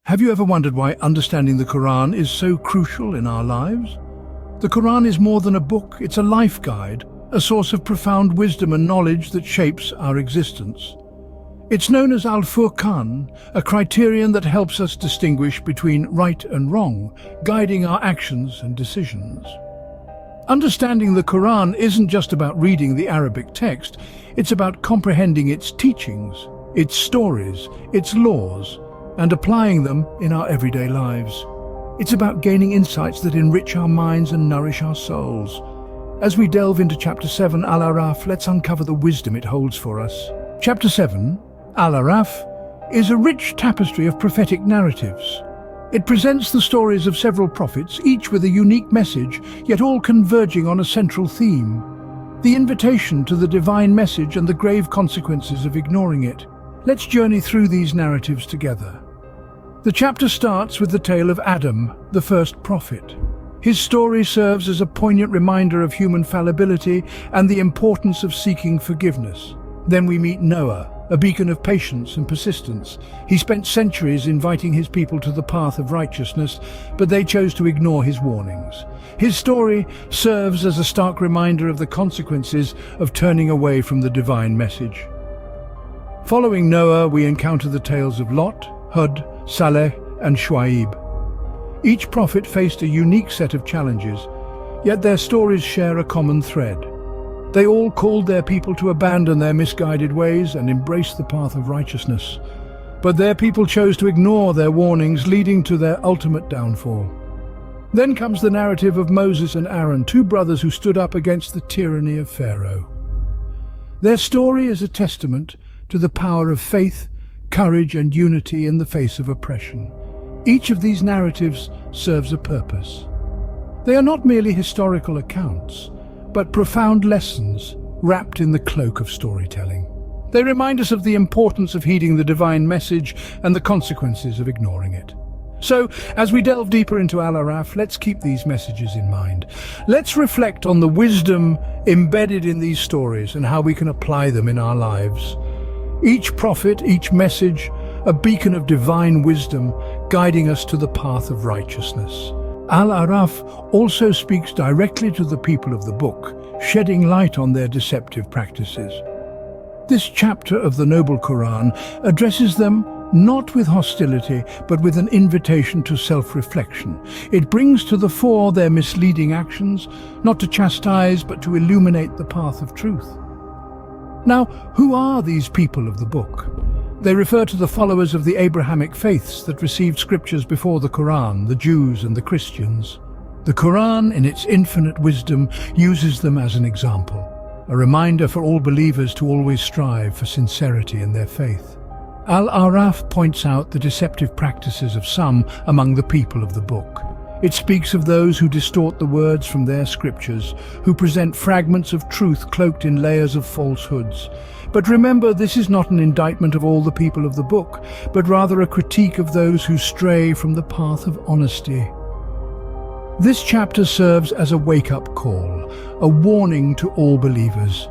Have you ever wondered why understanding the Quran is so crucial in our lives? The Quran is more than a book, it's a life guide, a source of profound wisdom and knowledge that shapes our existence. It's known as Al-Furqan, a criterion that helps us distinguish between right and wrong, guiding our actions and decisions. Understanding the Quran isn't just about reading the Arabic text, it's about comprehending its teachings, its stories, its laws, and applying them in our everyday lives. It's about gaining insights that enrich our minds and nourish our souls. As we delve into Chapter 7, Al-Araf, let's uncover the wisdom it holds for us. Chapter 7, Al-Araf, is a rich tapestry of prophetic narratives. It presents the stories of several prophets, each with a unique message, yet all converging on a central theme: the invitation to the divine message and the grave consequences of ignoring it. Let's journey through these narratives together. The chapter starts with the tale of Adam, the first prophet. His story serves as a poignant reminder of human fallibility and the importance of seeking forgiveness. Then we meet Noah, a beacon of patience and persistence. He spent centuries inviting his people to the path of righteousness, but they chose to ignore his warnings. His story serves as a stark reminder of the consequences of turning away from the divine message. Following Noah, we encounter the tales of Lot, Hud, Saleh, and Shuaib. Each prophet faced a unique set of challenges, yet their stories share a common thread. They all called their people to abandon their misguided ways and embrace the path of righteousness. But their people chose to ignore their warnings, leading to their ultimate downfall. Then comes the narrative of Moses and Aaron, two brothers who stood up against the tyranny of Pharaoh. Their story is a testament to the power of faith, courage, and unity in the face of oppression. Each of these narratives serves a purpose. They are not merely historical accounts, but profound lessons wrapped in the cloak of storytelling. They remind us of the importance of heeding the divine message and the consequences of ignoring it. So, as we delve deeper into Al-Araf, let's keep these messages in mind. Let's reflect on the wisdom embedded in these stories and how we can apply them in our lives. Each prophet, each message, a beacon of divine wisdom guiding us to the path of righteousness. Al-Araf also speaks directly to the people of the book, shedding light on their deceptive practices. This chapter of the Noble Quran addresses them not with hostility, but with an invitation to self-reflection. It brings to the fore their misleading actions, not to chastise, but to illuminate the path of truth. Now, who are these people of the book? They refer to the followers of the Abrahamic faiths that received scriptures before the Quran, the Jews and the Christians. The Quran, in its infinite wisdom, uses them as an example, a reminder for all believers to always strive for sincerity in their faith. Al-Araf points out the deceptive practices of some among the people of the book. It speaks of those who distort the words from their scriptures, who present fragments of truth cloaked in layers of falsehoods. But remember, this is not an indictment of all the people of the book, but rather a critique of those who stray from the path of honesty. This chapter serves as a wake-up call, a warning to all believers.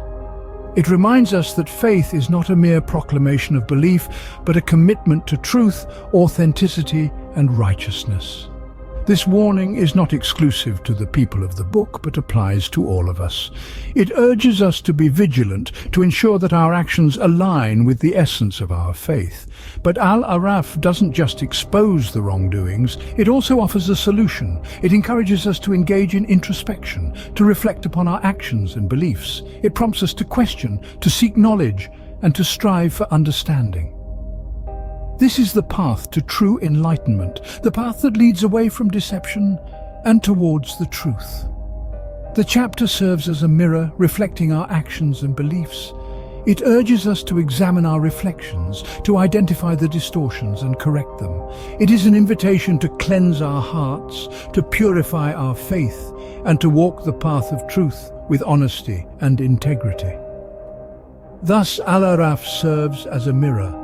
It reminds us that faith is not a mere proclamation of belief, but a commitment to truth, authenticity, and righteousness. This warning is not exclusive to the people of the book, but applies to all of us. It urges us to be vigilant, to ensure that our actions align with the essence of our faith. But Al-Araf doesn't just expose the wrongdoings, it also offers a solution. It encourages us to engage in introspection, to reflect upon our actions and beliefs. It prompts us to question, to seek knowledge, and to strive for understanding. This is the path to true enlightenment, the path that leads away from deception and towards the truth. The chapter serves as a mirror reflecting our actions and beliefs. It urges us to examine our reflections, to identify the distortions and correct them. It is an invitation to cleanse our hearts, to purify our faith, and to walk the path of truth with honesty and integrity. Thus, Al-Araf serves as a mirror,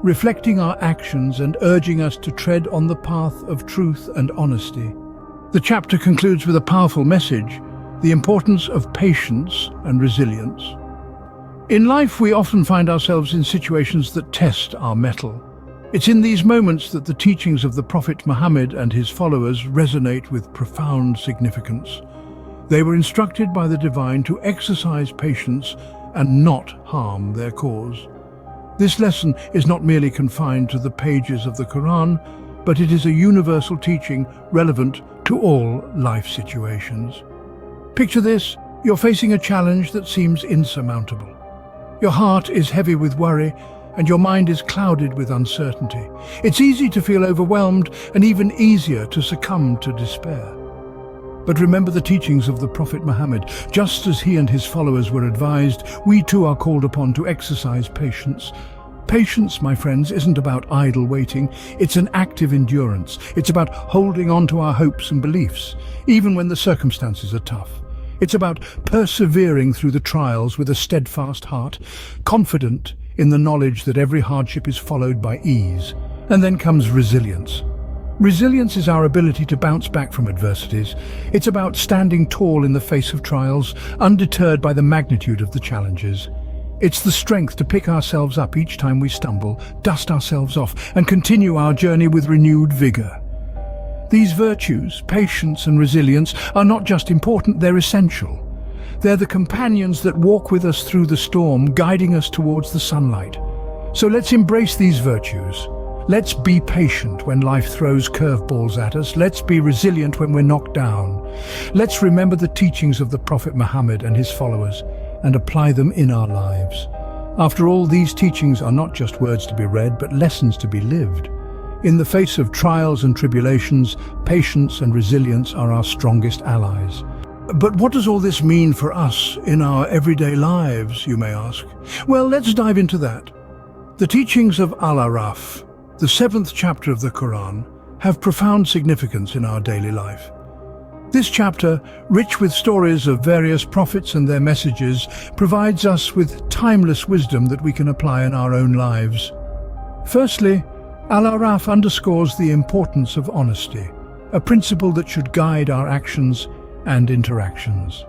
reflecting our actions and urging us to tread on the path of truth and honesty. The chapter concludes with a powerful message: the importance of patience and resilience. In life, we often find ourselves in situations that test our mettle. It's in these moments that the teachings of the Prophet Muhammad and his followers resonate with profound significance. They were instructed by the divine to exercise patience and not harm their cause. This lesson is not merely confined to the pages of the Quran, but it is a universal teaching relevant to all life situations. Picture this: you're facing a challenge that seems insurmountable. Your heart is heavy with worry, and your mind is clouded with uncertainty. It's easy to feel overwhelmed, and even easier to succumb to despair. But remember the teachings of the Prophet Muhammad. Just as he and his followers were advised, we too are called upon to exercise patience. Patience, my friends, isn't about idle waiting. It's an active endurance. It's about holding on to our hopes and beliefs, even when the circumstances are tough. It's about persevering through the trials with a steadfast heart, confident in the knowledge that every hardship is followed by ease. And then comes resilience. Resilience is our ability to bounce back from adversities. It's about standing tall in the face of trials, undeterred by the magnitude of the challenges. It's the strength to pick ourselves up each time we stumble, dust ourselves off, and continue our journey with renewed vigor. These virtues, patience and resilience, are not just important, they're essential. They're the companions that walk with us through the storm, guiding us towards the sunlight. So let's embrace these virtues. Let's be patient when life throws curveballs at us. Let's be resilient when we're knocked down. Let's remember the teachings of the Prophet Muhammad and his followers and apply them in our lives. After all, these teachings are not just words to be read, but lessons to be lived. In the face of trials and tribulations, patience and resilience are our strongest allies. But what does all this mean for us in our everyday lives, you may ask? Well, let's dive into that. The teachings of Al-Araf, the 7th chapter of the Quran, have profound significance in our daily life. This chapter, rich with stories of various prophets and their messages, provides us with timeless wisdom that we can apply in our own lives. Firstly, Al-Araf underscores the importance of honesty, a principle that should guide our actions and interactions.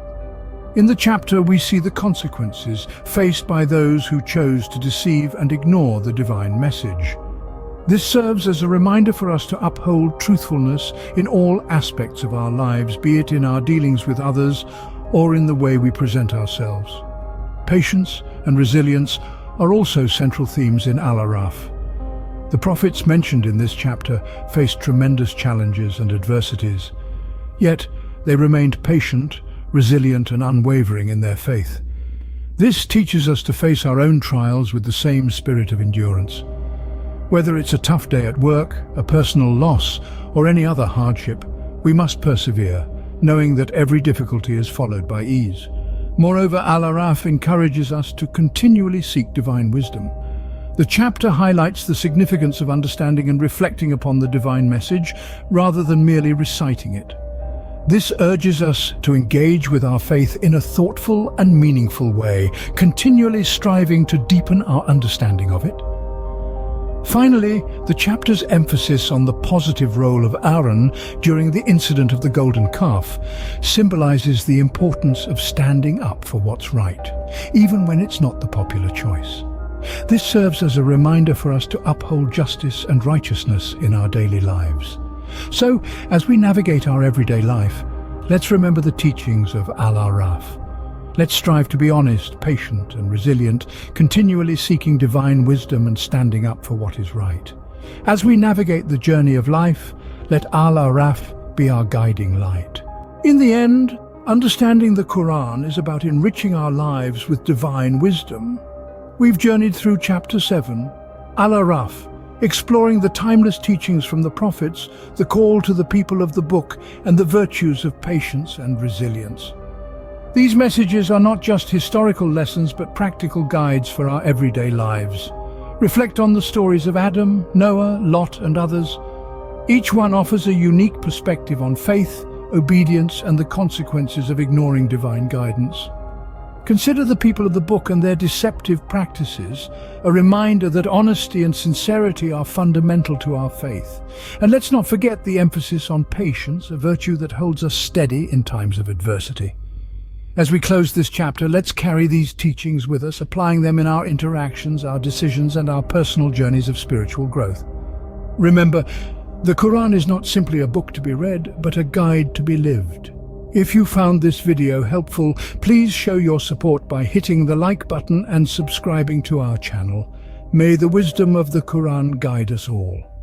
In the chapter, we see the consequences faced by those who chose to deceive and ignore the divine message. This serves as a reminder for us to uphold truthfulness in all aspects of our lives, be it in our dealings with others or in the way we present ourselves. Patience and resilience are also central themes in Al-Araf. The prophets mentioned in this chapter faced tremendous challenges and adversities, yet they remained patient, resilient and unwavering in their faith. This teaches us to face our own trials with the same spirit of endurance. Whether it's a tough day at work, a personal loss, or any other hardship, we must persevere, knowing that every difficulty is followed by ease. Moreover, Al-Araf encourages us to continually seek divine wisdom. The chapter highlights the significance of understanding and reflecting upon the divine message, rather than merely reciting it. This urges us to engage with our faith in a thoughtful and meaningful way, continually striving to deepen our understanding of it. Finally, the chapter's emphasis on the positive role of Aaron during the incident of the golden calf symbolizes the importance of standing up for what's right, even when it's not the popular choice. This serves as a reminder for us to uphold justice and righteousness in our daily lives. So, as we navigate our everyday life, let's remember the teachings of Al-Araf. Let's strive to be honest, patient and resilient, continually seeking divine wisdom and standing up for what is right. As we navigate the journey of life, let Al-Araf be our guiding light. In the end, understanding the Quran is about enriching our lives with divine wisdom. We've journeyed through Chapter 7, Al-Araf, exploring the timeless teachings from the prophets, the call to the people of the book, and the virtues of patience and resilience. These messages are not just historical lessons but practical guides for our everyday lives. Reflect on the stories of Adam, Noah, Lot and others. Each one offers a unique perspective on faith, obedience and the consequences of ignoring divine guidance. Consider the people of the book and their deceptive practices, a reminder that honesty and sincerity are fundamental to our faith. And let's not forget the emphasis on patience, a virtue that holds us steady in times of adversity. As we close this chapter, let's carry these teachings with us, applying them in our interactions, our decisions, and our personal journeys of spiritual growth. Remember, the Quran is not simply a book to be read, but a guide to be lived. If you found this video helpful, please show your support by hitting the like button and subscribing to our channel. May the wisdom of the Quran guide us all.